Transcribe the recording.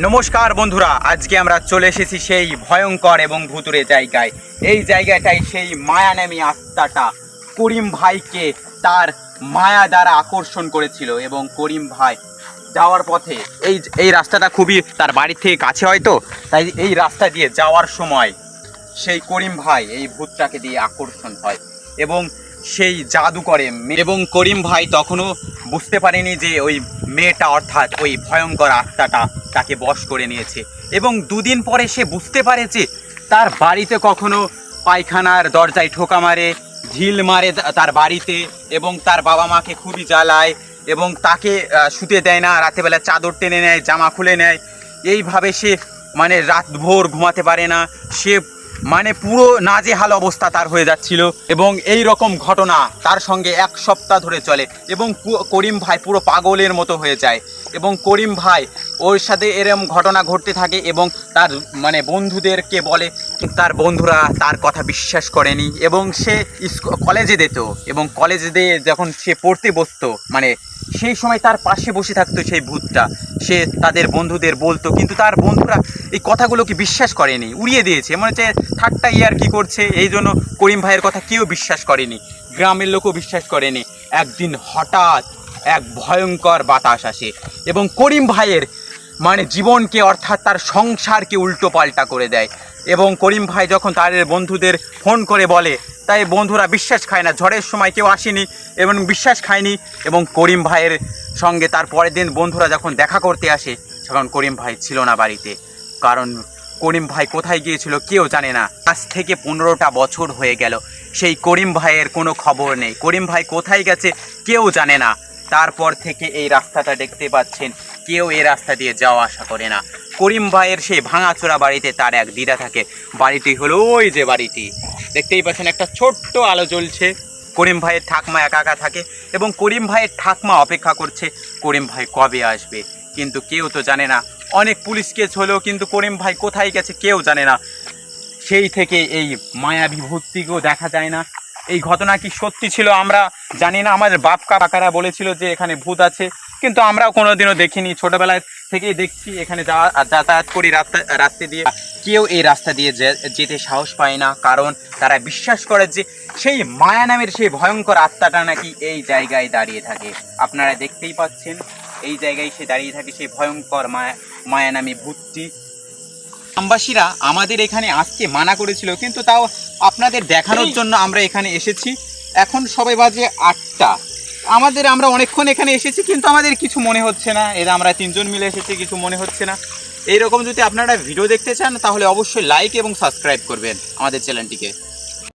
নমস্কার বন্ধুরা, আজকে আমরা চলে এসেছি সেই ভয়ঙ্কর এবং ভুতুরে জায়গায়। এই জায়গাটাই সেই মায়ানামী আত্মাটা করিম ভাইকে তার মায়া দ্বারা আকর্ষণ করেছিল এবং করিম ভাই যাওয়ার পথে এই রাস্তাটা খুবই তার বাড়ির থেকে কাছে হয়তো, তাই এই রাস্তা দিয়ে যাওয়ার সময় সেই করিম ভাই এই ভূতটাকে দিয়ে আকর্ষণ হয় এবং সেই জাদু করে। এবং করিম ভাই তখনও বুঝতে পারেনি যে ওই মেয়েটা অর্থাৎ ওই ভয়ঙ্কর আত্মাটা তাকে বশ করে নিয়েছে। এবং দুদিন পরে সে বুঝতে পারে যে তার বাড়িতে কখনো পায়খানার দরজায় ঠোকা মারে, ঢিল মারে তার বাড়িতে, এবং তার বাবা মাকে খুবই জ্বালায় এবং তাকে শুতে দেয় না, রাতেবেলা চাদর টেনে নেয়, জামা খুলে নেয়। এইভাবে সে রাতভর ঘুমাতে পারে না, সে পুরো নাজেহাল অবস্থা তার হয়ে যাচ্ছিল। এবং এই রকম ঘটনা তার সঙ্গে এক সপ্তাহ ধরে চলে এবং করিম ভাই পুরো পাগলের মতো হয়ে যায়। এবং করিম ভাই ওর সাথে এরকম ঘটনা ঘটতে থাকে এবং তার বন্ধুদেরকে বলে, তার বন্ধুরা তার কথা বিশ্বাস করেনি এবং সে কলেজে যেত এবং কলেজে দিয়ে যখন সে পড়তে বসতো সেই সময় তার পাশে বসে থাকতো সেই ভূতটা। সে তাদের বন্ধুদের বলতো, কিন্তু তার বন্ধুরা এই কথাগুলোকে বিশ্বাস করেনি, উড়িয়ে দিয়েছে, মনে হচ্ছে ঠাট্টা ইয়ার কি করছে। এই জন্য করিম ভাইয়ের কথা কেউ বিশ্বাস করেনি, গ্রামের লোকও বিশ্বাস করেনি। একদিন হঠাৎ এক ভয়ঙ্কর বাতাস আসে এবং করিম ভাইয়ের জীবনকে অর্থাৎ তার সংসারকে উল্টো পাল্টা করে দেয়। এবং করিম ভাই যখন তাদের বন্ধুদের ফোন করে বলে, তাই বন্ধুরা বিশ্বাস খায় না, ঝড়ের সময় কেউ আসেনি এবং বিশ্বাস খায়নি। এবং করিম ভাইয়ের সঙ্গে তার পরের দিন বন্ধুরা যখন দেখা করতে আসে, তখন করিম ভাই ছিল না বাড়িতে। কারণ করিম ভাই কোথায় গিয়েছিল কেউ জানে না। আজ থেকে 15টা বছর হয়ে গেল, সেই করিম ভাইয়ের কোনো খবর নেই। করিম ভাই কোথায় গেছে কেউ জানে না। তারপর থেকে এই রাস্তাটা দেখতে পাচ্ছেন, কেউ এই রাস্তা দিয়ে যাওয়া আসা করে না। করিম ভাইয়ের সেই ভাঙাচোরা বাড়িতে তার এক দিদা থাকে। বাড়িটি হলো ওই যে বাড়িটি দেখতেই পাচ্ছেন, একটা ছোট্ট আলো জ্বলছে। করিম ভাইয়ের ঠাকমা একা একা থাকে এবং করিম ভাইয়ের ঠাকমা অপেক্ষা করছে করিম ভাই কবে আসবে, কিন্তু কেউ তো জানে না। অনেক পুলিশ কেস হলেও কিন্তু করিম ভাই কোথায় গেছে কেউ জানে না। সেই থেকে এই মায়াবী ভূতটিকেও দেখা যায় না। এই ঘটনা কি সত্যি ছিল আমরা জানি না। আমাদের বাপ কাকারা বলেছিল যে এখানে ভূত আছে, কিন্তু আমরাও কোনোদিনও দেখিনি। ছোটোবেলায় থেকেই দেখছি, এখানে যাতায়াত করি রাস্তা দিয়ে। কেউ এই রাস্তা দিয়ে যেতে সাহস পায় না, কারণ তারা বিশ্বাস করে যে সেই মায়া নামের সেই ভয়ঙ্কর আত্মাটা নাকি এই জায়গায় দাঁড়িয়ে থাকে। আপনারা দেখতেই পাচ্ছেন, এই জায়গায় সে দাঁড়িয়ে থাকে, সেই ভয়ঙ্কর মায়া নামী ভূতটি। গ্রামবাসীরা আমাদের এখানে আসতে মানা করেছিল, কিন্তু তাও আপনাদের দেখানোর জন্য আমরা এখানে এসেছি। এখন সবাই বাজে 8টা। আমরা অনেকক্ষণ এখানে এসেছি, কিন্তু আমাদের কিছু মনে হচ্ছে না। আমরা 3 জন মিলে এসেছি, কিছু মনে হচ্ছে না। এইরকম যদি আপনারা ভিডিও দেখতে চান তাহলে অবশ্যই লাইক এবং সাবস্ক্রাইব করবেন আমাদের চ্যানেলটিকে।